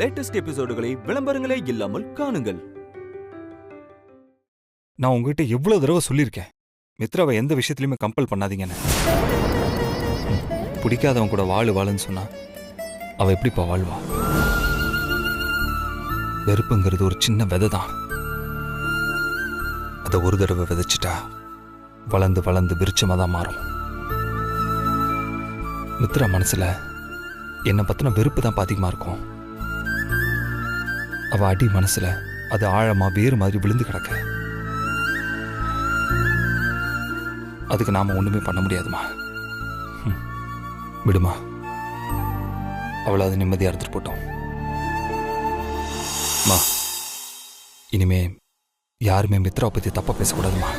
Latest எபிசோடுகளை விளம்பரங்களே இல்லாமல் காணுங்கள். நான் உங்ககிட்ட எவ்வளவு தடவை சொல்லியிருக்கேன், மித்ராவை எந்த விஷயத்திலுமே கம்பல் பண்ணாதீங்கன்னு. பிடிக்காதவன் கூட வாழுன்னு சொன்னா அவ எப்படிப்பா வாழ்வா? வெறுப்புங்கிறது ஒரு சின்ன விதை தான். அதை ஒரு தடவை விதைச்சிட்டா வளர்ந்து வளர்ந்து விருட்சமா தான் மாறும். மித்ரா மனசுல என்னை பத்தின வெறுப்பு தான் அதிகமா இருக்கும். அவ அடி மனசுல அது ஆழமா வேறு மாதிரி விழுந்து கிடக்க. அதுக்கு நாம ஒண்ணுமே பண்ண முடியாதுமா. விடுமா, அவளை அது நிம்மதியா எடுத்துட்டு போட்டோம். இனிமே யாருமே மித்ராவை பத்தி தப்பா பேசக்கூடாதுமா.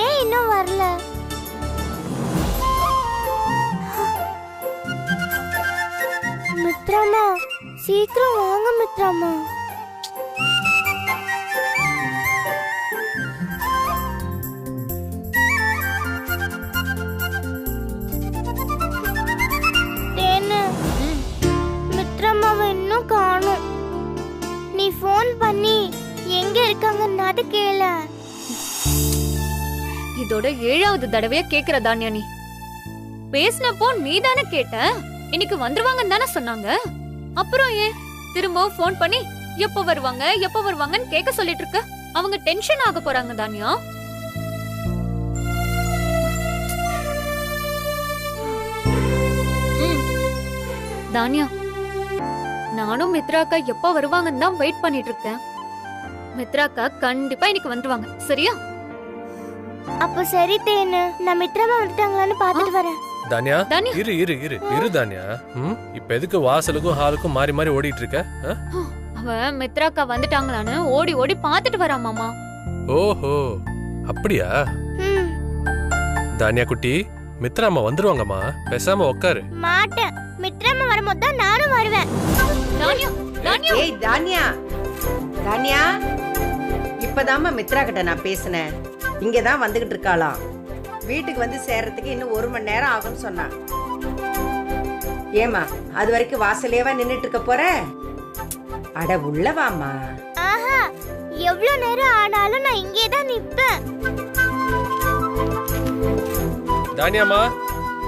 ஏன் இன்னும் வரல? மித்ராமா, சீக்கிரம் வாங்க மித்ராமா. மித்ராமாவை இன்னும் காணோம். நீ ஃபோன் பண்ணி எங்க இருக்காங்கன்னு கேள. இதோட 7வது தடவையா கேக்குற தான்யா நீ. பேசினப்போ நீ தானே கேட்ட, இன்னைக்கு வந்துருவாங்கன்னு தானே சொன்னாங்க. அப்புறம் ஏன் திரும்பவும் ஃபோன் பண்ணி எப்ப வருவாங்கன்னு கேட்க சொல்லிட்டு இருக்க? அவங்க டென்ஷன் ஆக போறாங்க தான்யா. தான்யா, நானும் மித்ராக்கா எப்ப வருவாங்கன்னு தான் வெயிட் பண்ணிட்டு இருக்கேன். மித்ராக்கா கண்டிப்பா இன்னைக்கு வந்துருவாங்க, சரியா? அப்ப சரி தேனு, நான் மித்ராமா வந்துட்டாங்களான்னு பாத்துட்டு வரேன். தானியா, இரு தானியா. இப்ப எதுக்கு வாசலுக்கும் ஹாலுக்கும் மாறி மாறி ஓடிட்டு இருக்க? அவ மித்ராக்கா வந்துட்டாங்களான்னு ஓடி ஓடி பாத்துட்டு வரா மாமா. ஓஹோ, அப்படியா? தானியா குட்டி, மித்ராமா வந்துருவாங்கம்மா, பேசாம உட்காரு. மாட்டேன், மித்ராமா வரும்போது தான் நானும் வருவேன். ஏய் தானியா, தானியா, இப்பதாம்மா மித்ரா கிட்ட நான் பேசினேன். இங்கதான் வந்துகிட்டு இருக்காளாம். வீட்டுக்கு வந்து சேர்றதுக்கு இன்னும் 1 மணி நேரம் ஆகும்னு சொன்னா. ஏமா, அது வரைக்கும் வாசலேவா நின்னுட்டு இருக்க போற? அட உள்ளவாமா. ஆஹா, எவ்வளவு நேரம் ஆனாலும் நான் இங்கே தான் நிப்பேன். தானியாமா,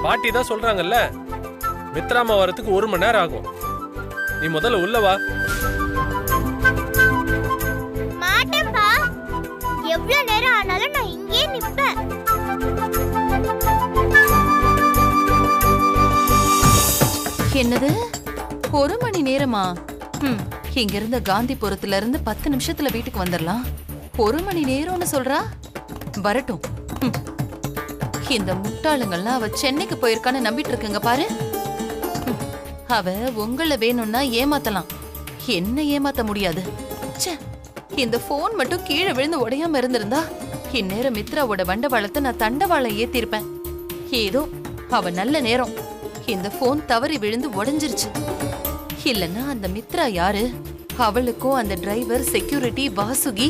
பாட்டி தான் சொல்றாங்கல்ல, மித்ராமா வரதுக்கு 1 மணி நேரம் ஆகும். நீ முதல்ல உள்ள வா. மாட்டேன்பா, எவ்வளவு நேரம் ஆனாலும் நான் இங்கே நிப்பேன். என்னது 1 மணி நேரமா? இங்க இருந்த காந்திபுரத்துல இருந்து 10 நிமிஷத்துல வீட்டுக்கு வந்துடலாம். 1 மணி நேரம்னு சொல்றா? வரட்டும். இந்த முட்டாளுங்கள்லாம் அவ சென்னைக்கு போயிருக்கான்னு நம்பிட்டு இருக்குங்க பாரு. அவ உங்களை வேணும்னா ஏமாத்தலாம், என்ன ஏமாத்த முடியாது. இந்த போன் மட்டும் கீழே விழுந்து உடையாம இருந்திருந்தா இந்நேரம் மித்ராவோட வண்டவாளத்தை நான் தண்டவாளம் ஏத்திருப்பேன். ஏதோ அவ நல்ல நேரம் இந்த போன் தவறி விழுந்து உடைஞ்சிருச்சு. இல்லன்னா அந்த மித்ரா யாரு? அவளுக்கும் அந்த டிரைவர், செக்யூரிட்டி, வாசுகி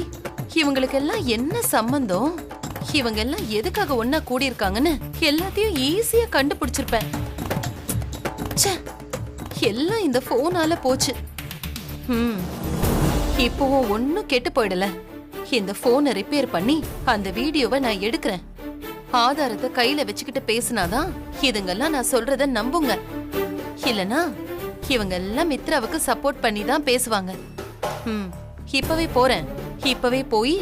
இவங்களுக்கெல்லாம் என்ன சம்பந்தம்? இவங்க எல்லாம் எதுக்காக ஒன்னா கூடியிருக்காங்கன்னு எல்லாத்தையும் ஈஸியா கண்டுபிடிச்சிருப்பேன். எல்லாம் இந்த போனால போச்சு. இப்போ ஒன்னும் கெட்டு போயிடல. இந்த போனை ரிப்பேர் பண்ணி அந்த வீடியோவை நான் எடுக்கிறேன். ஆதாரத்தை கையில வச்சுக்கிட்டு பேசினாதான் இதுங்கெல்லாம் நான் சொல்றத நம்புங்க. இல்லனா இவங்க எல்லாம் மித்ராவுக்கு சப்போர்ட் பண்ணி தான் பேசுவாங்க. இப்பவே போறேன். இப்பவே போய்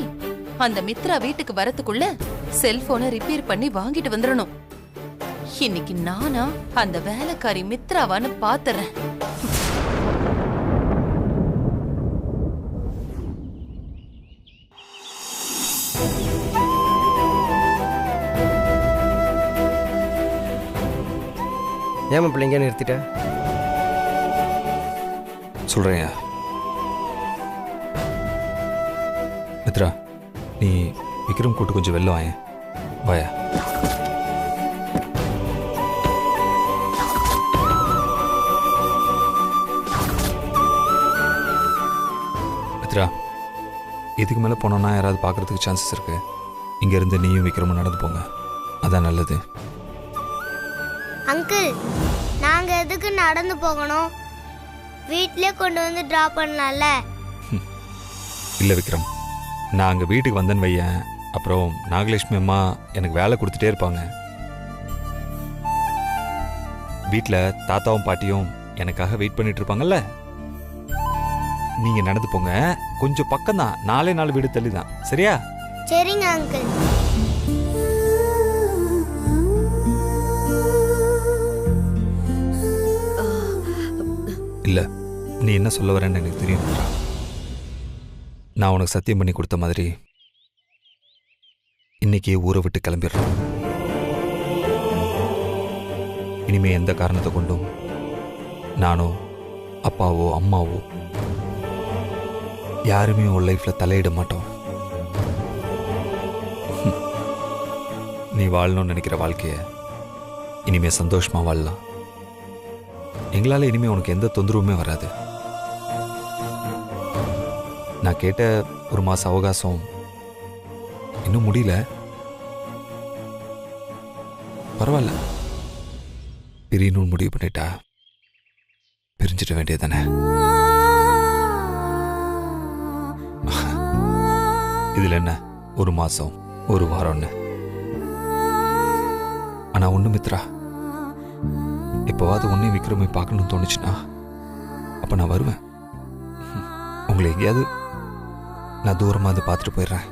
அந்த மித்ரா வீட்டுக்கு வரதுக்குள்ள செல்போனை ரிப்பேர் பண்ணி வாங்கிட்டு வந்துடணும். இன்னைக்கு நானா அந்த வேலைக்காரி மித்ராவான்னு பாத்துறேன். ஏமா பிள்ளைங்க நிறுத்திட்ட? சொல்றேன். மித்ரா, நீ விக்ரம் கூட்டு கொஞ்சம் வெளில வாயேன். வாயா. மித்ரா, இதுக்கு மேலே போனோன்னா யாராவது பார்க்கறதுக்கு சான்சஸ் இருக்கு. இங்கேருந்து நீயும் விக்ரமும் நடந்து போங்க, அதான் நல்லது. அங்கிள், நாங்க எதுக்கு நடந்து போகணும்? வீட்லயே கொண்டு வந்து டிராப் பண்ணலாம்ல. இல்லை விக்ரம், நான் அங்கே வீட்டுக்கு வந்தேன்னு வையேன், அப்புறம் நாகலட்சுமி அம்மா எனக்கு வேலை கொடுத்துட்டே இருப்பாங்க. வீட்டில் தாத்தாவும் பாட்டியும் எனக்காக வெயிட் பண்ணிட்டு இருப்பாங்கல்ல. நீங்க நடந்து போங்க, கொஞ்சம் பக்கம் தான், 4 வீடு தள்ளி தான். சரியா? சரிங்க அங்கிள். இல்ல, நீ என்ன சொல்ல வரேன்னு எனக்கு தெரியும். நான் உனக்கு சத்தியம் பண்ணி கொடுத்த மாதிரி இன்னைக்கு ஊரை விட்டு கிளம்பிடுறேன். இனிமே எந்த காரணத்தை கொண்டும் நானோ அப்பாவோ அம்மாவோ யாருமே உன் லைஃப்ல தலையிட மாட்டோம். நீ வாழணும்னு நினைக்கிற வாழ்க்கைய இனிமே சந்தோஷமா வாழலாம். எங்களால இனிமே உனக்கு எந்த தொந்தரவுமே வராது. நான் கேட்ட 1 மாசம் அவகாசம் இன்னும் முடியல. பரவாயில்ல, பிரியணும்னு முடிவு பண்ணிட்டா பிரிஞ்சிட வேண்டியதானே. இதுல என்ன 1 மாசம் 1 வாரம்னு. ஆனா ஒண்ணு மித்ரா, எப்பவாவது உன்னை விக்ரமை பார்க்கணும்னு தோணுச்சுன்னா அப்ப நான் வருவேன். உங்களை எங்கேயாவது நான் தூரமா வந்து பார்த்துட்டு போயிடுறேன்.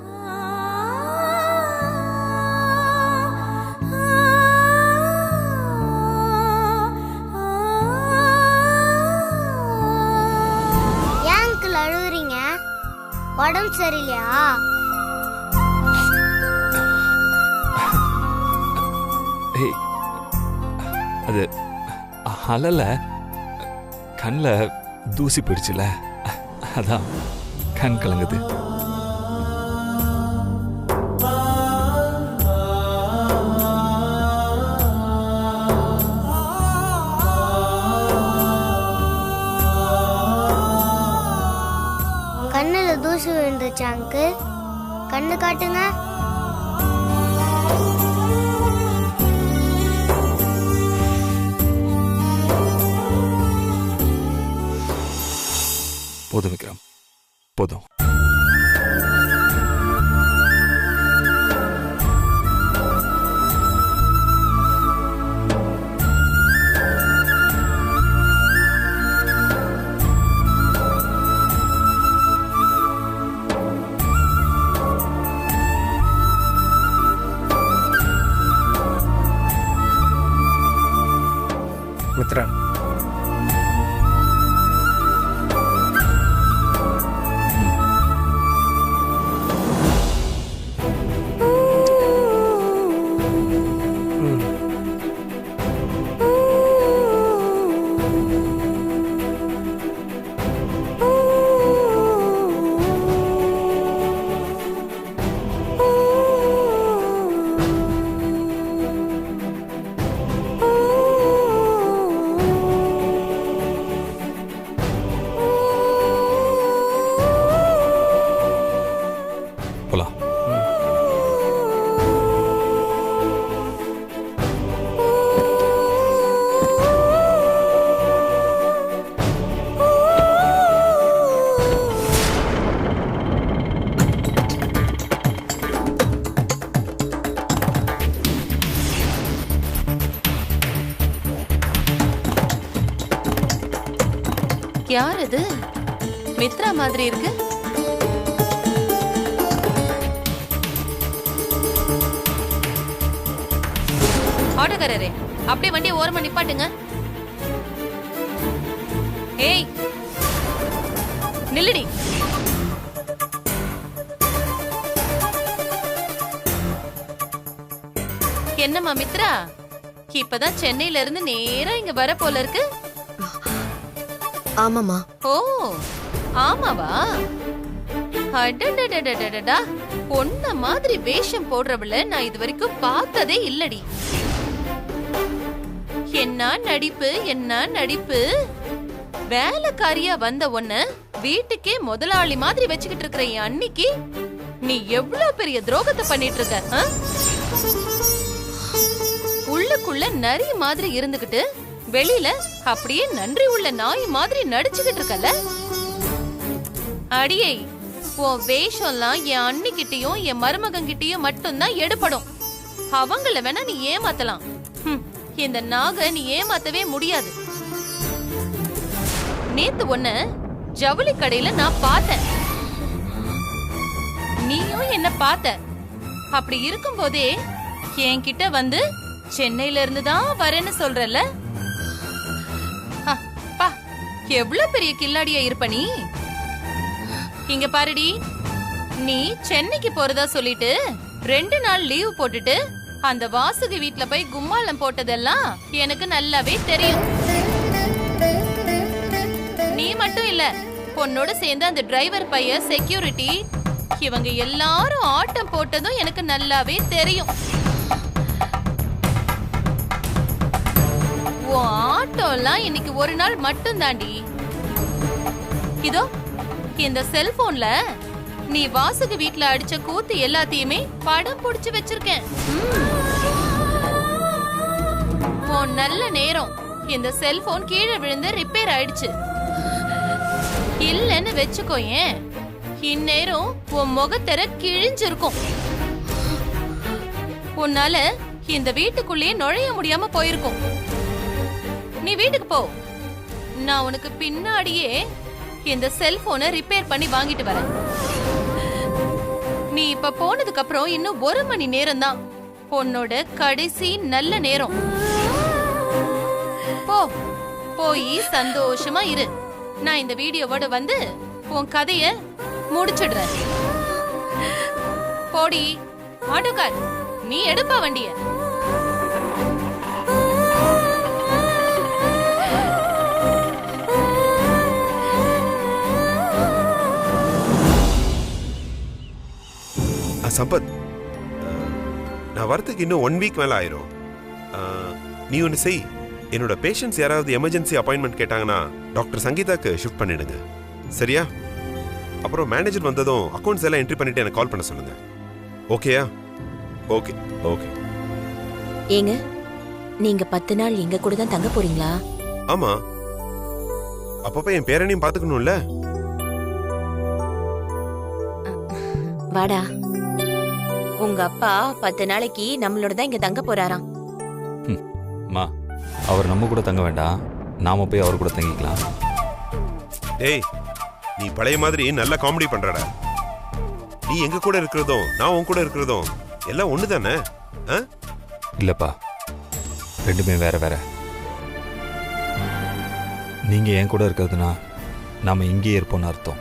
ஏன் அங்கிள் அழுகுறீங்க? உடம்பு சரியில்லையா? ஏய், அது அழல, கண்ணில் தூசி போயிடுச்சுல, அதான் கண் கலங்குது. கண்ணுல தூசி விழுந்துச்சு அங்கிள், கண்ணு காட்டுங்க. போதும் விக்ரம், போதும். மித்ரா, போலாம். யார் இது? மித்ரா மாதிரி இருக்கு. ஆட்டோக்காரரே, அப்படியே வண்டியை ஓரமா நிப்பாட்டுங்க. ஏய், நில்லுடி. என்னம்மா மித்ரா, இப்பதான் சென்னையில இருந்து நேரா இங்க வர போல இருக்கு. ஆமாமா. ஓ ஆமாவா? அடடடடடடா, பொண்ண மாதிரி வேஷம் போடுறவள நான் இது வரைக்கும் பார்த்ததே இல்லடி. என்ன நடிப்பு, என்ன நடிப்பு! வேலைக்காரியா வந்த உன்ன வீட்டுக்கே முதலாளி மாதிரி வச்சுக்கிட்டு இருக்கிற என் அன்னிக்கு நீ எவ்வளவு பெரிய துரோகத்தை பண்ணிட்டு இருக்க? உள்ளுக்குள்ள நரி மாதிரி இருந்துகிட்டு வெளியில அப்படியே நன்றி உள்ள நாய் மாதிரி நடிச்சுக்கிட்டு இருக்கல. அடியே, உன் வேஷம்லாம் என் அண்ணிக்கிட்டயும் என் மருமகன்கிட்டயும் மட்டும்தான் எடுபடும். அவங்கள வேணா நீ ஏமாத்தலாம், இந்த நாக நீ ஏமாத்தவே முடியாது. நேத்து ஒன்ன ஜவுளி கடையில நான் பார்த்தேன், நீயும் என்ன பார்த்த. அப்படி இருக்கும் போதே என்கிட்ட வந்து சென்னையில இருந்துதான் வரேன்னு சொல்றல. பா, எவ்வளவு பெரிய கில்லாடியா இருப்ப நீ. இங்க பாருடி, நீ சென்னைக்கு போறதா சொல்லிட்டு 2 நாள் லீவ் போட்டுட்டு அந்த வாசுகி வீட்ல போய் கும்மாளம் போட்டதெல்லாம் எனக்கு நல்லாவே தெரியும். நீ மட்டும் இல்ல, பொண்ணோட சேர்ந்து அந்த டிரைவர் பையன், செக்யூரிட்டி, இவங்க எல்லாரும் ஆட்டம் போட்டதும் எனக்கு நல்லாவே தெரியும். உன் ஆட்டம்லாம் இன்னைக்கு ஒரு நாள் மட்டும் தாண்டி. இதோ இந்த செல்போன்ல நீ வாசுகி வீட்ல அடிச்ச கூத்து எல்லாத்தையுமே படம் புடிச்சு வச்சிருக்கேன். உன் நல்ல நேரம் இந்த செல்போன் கீழே விழுந்து ரிப்பேர் ஆயிடுச்சு இல்லன்னு வெச்சுக்கோயேன், இந்நேரம் உன் முகத்தர கிழிஞ்சிருக்கும். உன்னால இந்த வீட்டுக்குள்ளேயே நுழைய முடியாம போயிருக்கும். நீ வீட்டுக்கு போ, நான் உனக்கு பின்னாடியே இந்த செல்போனை ரிப்பேர் பண்ணி வாங்கிட்டு வரேன். நீ இப்ப போனதுக்கு அப்புறம் இன்னும் 1 மணி நேரம் தான் உன்னோட கடைசி நல்ல நேரம். போ, போய் சந்தோஷமா இரு. நான் இந்த வீடியோவோட வந்து உன் கதைய முடிச்சிடுறேன். போடி ஆட்டோக்கார், நீ எடுப்பா வண்டிய. சம்பத், நான் வரத்துக்கு இன்னும் 1 வீக் மேல ஆயிரும். நீ ஒன்று செய், என்னோட பேஷண்ட்ஸ் யாராவது எமர்ஜென்சி அப்பாயின்மெண்ட் கேட்டாங்கன்னா டாக்டர் சங்கீதாக்கு ஷிஃப்ட் பண்ணிடுங்க, சரியா? அப்புறம் மேனேஜர் வந்ததும் அக்கௌண்ட்ஸ் எல்லாம் என்ட்ரி பண்ணிட்டு எனக்கு கால் பண்ண சொல்லுங்க. ஓகேயா? Okay okay. ஏங்க, நீங்க 10 நாள் எங்க கூட தான் தங்க போறீங்களா? ஆமா, அப்பப்ப என் பேரனையும் பாத்துக்கணும்ல. வாடா, உங்க அப்பா 10 நாளைக்கு நம்மளோட தான் இங்க தங்க போறாராம். அவர் நம்ம கூட தங்க வேண்டாம், நாம போய் அவர் கூட தங்கிக்கலாம். டேய், நீ பழைய மாதிரி நல்லா காமெடி பண்றடா. நீ எங்க கூட இருக்கிறதும் நான் உன் கூட இருக்கிறதும் எல்லாம் ஒண்ணு தானே? இல்லப்பா, ரெண்டுமே வேற வேற. நீங்க என் கூட இருக்கிறதுனா நாம இங்கேயே இருப்போம்னு அர்த்தம்.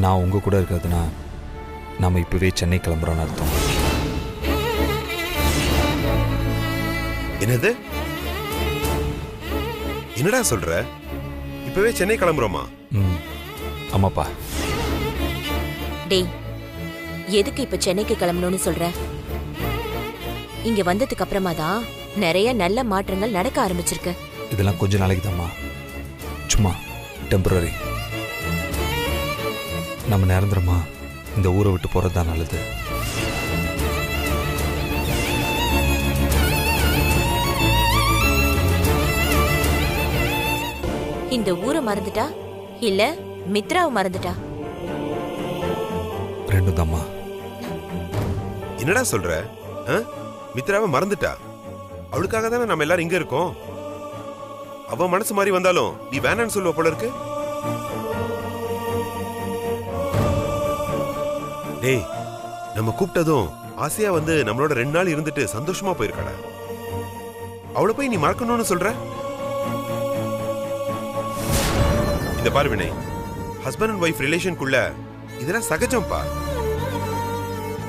நான் உங்க கூட இருக்கிறதுனா நாம இப்பவே சென்னை கிளம்புறோம்னு அர்த்தம். என்னது? என்னடா சொல்ற? இப்பவே சென்னை கிளம்புறோமா? ஆமாப்பா. டேய், எதுக்கு இப்ப சென்னைக்கு கிளம்பணும்னு சொல்ற? இங்க வந்ததுக்கு அப்புறமா தான் நிறைய நல்ல மாற்றங்கள் நடக்க ஆரம்பிச்சிருக்கு. இதெல்லாம் கொஞ்ச நாளைக்கு தான்மா, சும்மா டெம்பரரி. நம்ம நிரந்தரமா இந்த ஊரை விட்டு போறது தான் நல்லது. இந்த ஊரை மறந்துட்டா இல்ல மித்ராவை மறந்துட்டா? ரெண்டும் தான்மா. என்னடா சொல்ற? மித்ராவை மறந்துட்டா? அவளுக்காக தானே நம்ம எல்லாரும் இங்க இருக்கோம். அவ மனசு மாதிரி வந்தாலும் நீ வேணான்னு சொல்லுவ போல இருக்கு. டேய், நம்ம கூப்பிட்டதும் ஆசையா வந்து நம்மளோட 2 நாள் இருந்துட்டு சந்தோஷமா போயிருக்காடா. அவளை போய் நீ மறக்கணும்னு சொல்ற? இந்த பாரு வினய், ஹஸ்பண்ட் அண்ட் ஒய்ஃப் ரிலேஷனுக்குள்ள இதெல்லாம் சகஜம்பா.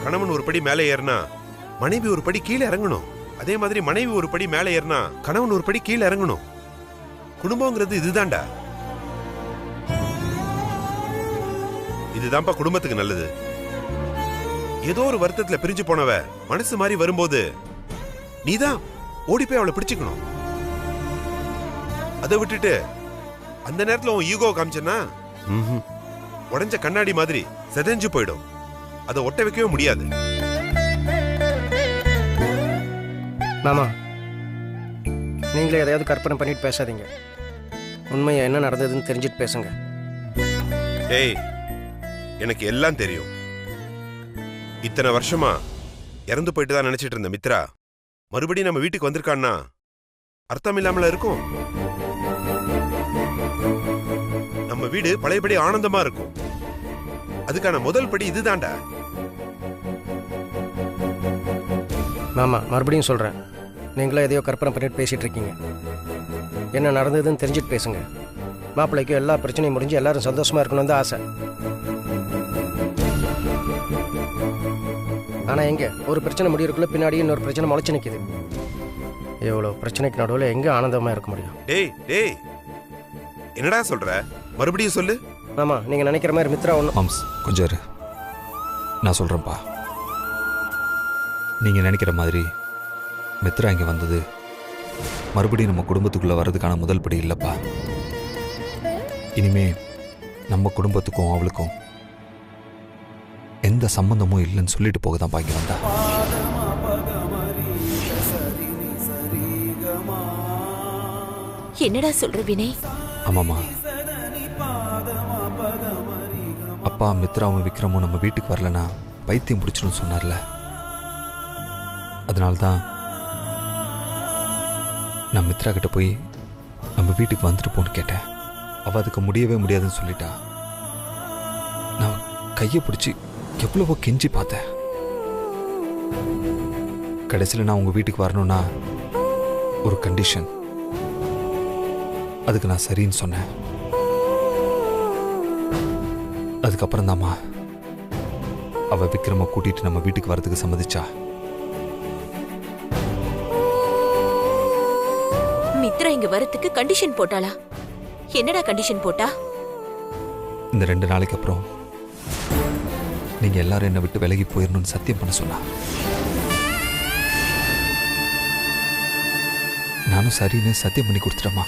கணவன் ஒரு படி மேலே ஏறினா மனைவி ஒரு படி கீழே இறங்கணும். அதே மாதிரி மனைவி ஒரு படி மேலே ஏறினா கணவன் ஒரு படி கீழே இறங்கணும். குடும்பங்கிறது இதுதான்டா. இதுதான்ப்பா குடும்பத்துக்கு நல்லது. ஏதோ ஒரு வருத்தத்துல பிரிஞ்சு போனவ மனசு மாதிரி வரும்போது நீதான் ஓடி போய் அவளை பிடிச்சுக்கணும். அதை விட்டுட்டு அந்த நேரத்துல உன் ஈகோ காமிச்சனா உடைஞ்ச கண்ணாடி மாதிரி செதஞ்சு போயிடும். அதை ஒட்ட வைக்கவே முடியாது. மாமா, நீங்களே எதையாவது கற்பனை பண்ணிட்டு பேசாதீங்க. உண்மையை என்ன நடந்ததுன்னு தெரிஞ்சுட்டு பேசுங்க. ஏய், எனக்கு எல்லாம் தெரியும். இத்தனை வருஷமா இறந்து போயிட்டு தான் நினைச்சிட்டு இருந்த மித்ரா மறுபடியும் நம்ம வீட்டுக்கு வந்திருக்கான்னா அர்த்தம் இல்லாமல இருக்கும். நம்ம வீடு பழையபடி ஆனந்தமா இருக்கும். அதுக்கான முதல் படி இதுதான்டா. மாமா, மறுபடியும் சொல்றேன், நீங்களே எதையோ கற்பனை பண்ணிட்டு பேசிட்டு இருக்கீங்க. என்ன நடந்ததுன்னு தெரிஞ்சுட்டு பேசுங்க. மாப்பிள்ளைக்கு எல்லா பிரச்சனையும் முடிஞ்சு எல்லாரும் சந்தோஷமா இருக்கணும்னு தான் ஆசை. ஆனா எங்க ஒரு பிரச்சனை முடியறதுக்குள்ள பின்னாடி இன்னொரு பிரச்சனை முளைச்சு நிக்குது. எவ்வளவு பிரச்சனைக்கு நடுவில் எங்க ஆனந்தமா இருக்க முடியும்? டேய் டேய், என்னடா சொல்ற? மறுபடியும் சொல்லு. ஆமா, நீங்க நினைக்கிற மாதிரி மித்ரா ஒன்றும். மாம்ஸ், கொஞ்சம் இரு. நான் சொல்றேன்ப்பா. நீங்க நினைக்கிற மாதிரி மித்ரா இங்க வந்தது மறுபடியும் நம்ம குடும்பத்துக்குள்ள வர்றதுக்கான முதல் படி இல்லப்பா. இனிமே நம்ம குடும்பத்துக்கும் அவளுக்கும் எந்த சம்பந்தமும் இல்லைன்னு சொல்லிட்டு போக தான் பாக்கி வந்தா. என்னடா சொல்ற வினய்? ஆமாம்மா, அப்பா மித்ராவும் விக்ரமும் நம்ம வீட்டுக்கு வரலனா பைத்தியம் பிடிச்சிடும் சொன்னார்ல. அதனால்தான் நான் மித்ரா கிட்ட போய் நம்ம வீட்டுக்கு வந்துட்டு போன்னு கேட்டேன். அவள் அதுக்கு முடியவே முடியாதுன்னு சொல்லிட்டா. நான் கையை பிடிச்சி எவ்வளவோ கெஞ்சி பார்த்தேன். கடைசியில் நான் உங்கள் வீட்டுக்கு வரணும்னா ஒரு கண்டிஷன். அதுக்கு நான் சரின்னு சொன்னேன். அதுக்கப்புறம் தாம்மா அவள் விக்ரம கூட்டிட்டு நம்ம வீட்டுக்கு வரதுக்கு சம்மதிச்சா. மித்ரா இங்க வரதுக்கு கண்டிஷன் போட்டாளா? என்னடா கண்டிஷன் போட்டா? இந்த 2 நாளைக்கு அப்புறம் நீங்க எல்லாரும் என்னை விட்டு விலகி போயிடணும்னு சத்தியம் பண்ண சொன்னா. நானும் சரின்னு சத்தியம் பண்ணி கொடுத்துட்டேம்மா.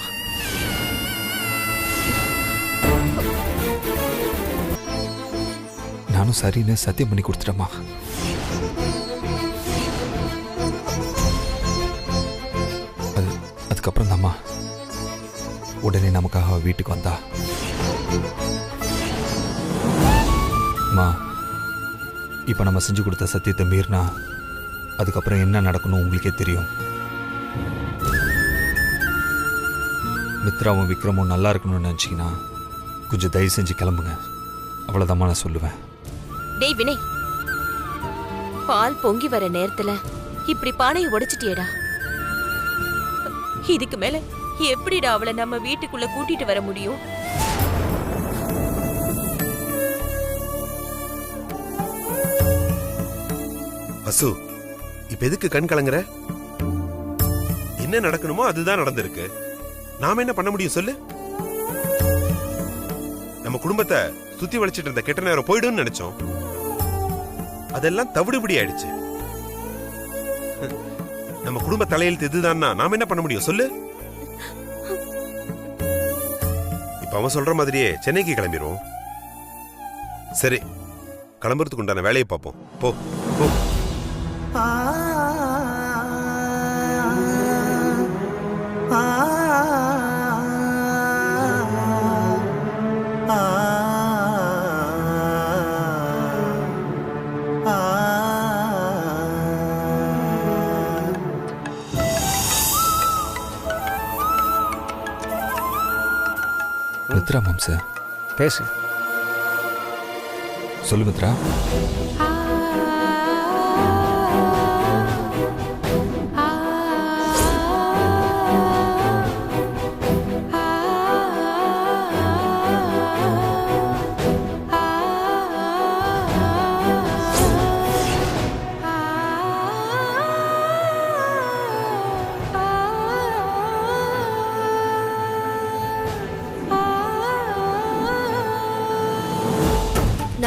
நானும் சரின்னு சத்தியம் பண்ணி கொடுத்துட்டேம்மா. அதுக்கப்புறம் தாம்மா உடனே நமக்காக வீட்டுக்கு வந்தா. அம்மா, இப்போ நம்ம செஞ்சு கொடுத்த சத்தியத்தை மீறினா அதுக்கப்புறம் என்ன நடக்கணும் உங்களுக்கே தெரியும். மித்ராவும் விக்ரமும் நல்லா இருக்கணும்னு நினச்சிங்கன்னா கொஞ்சம் தயவு செஞ்சு கிளம்புங்க. அவ்வளோதாம்மா நான் சொல்லுவேன். டேய் வினய், பால் பொங்கி வர நேரத்துல இப்படி பானையை உடைச்சிட்டியடா. இதுக்கு மேல எப்படிடா அவளை நம்ம வீட்டுக்குள்ள கூட்டிட்டு வர முடியும்? அசு, இப்ப எதுக்கு கண் கலங்குற? என்ன நடக்கணுமோ அதுதான் நடந்திருக்கு. நாம என்ன பண்ண முடியும் சொல்லு? நம்ம குடும்பத்தை சுத்தி வளைச்சிட்டு இருந்த கெட்ட நேரம் போயிடும்னு நினைச்சோம். அதெல்லாம் தவிடுபடி ஆயிடுச்சு. நம்ம குடும்ப தலையெழுத்து இதுதான். நாம என்ன பண்ண முடியும் சொல்லு? இப்ப அவன் சொல்ற மாதிரியே சென்னைக்கு கிளம்பிடுவோம். சரி, கிளம்புறதுக்கு உண்டான வேலையை பார்ப்போம். போ போ. மித்ரா மாம்ச பேசு. சொல்லு மித்ரா.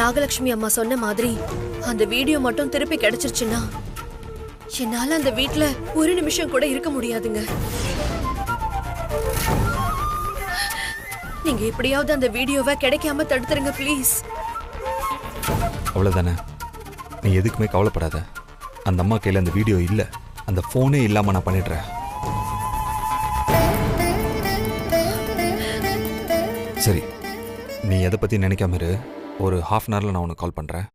நாகலட்சுமி அம்மா சொன்ன மாதிரி அந்த வீடியோ மட்டும் திருப்பி கிடைச்சிருச்சுன்னா என்னால அந்த வீட்ல ஒரு நிமிஷம் கூட இருக்க முடியாதுங்க. நீங்க எப்படியாவது அந்த வீடியோவை கிடைக்காம தடுத்துருங்க ப்ளீஸ். அவ்வளோதானே, நீ எதுக்குமே கவலைப்படாத. அந்த அம்மா கையில் அந்த வீடியோ இல்லை, அந்த ஃபோனே இல்லாமல் நான் பண்ணிடுறேன். சரி, நீ எதை பற்றி நினைக்காம இரு. ஒரு 1/2 hourல நான் உனக்கு கால் பண்ணுறேன்.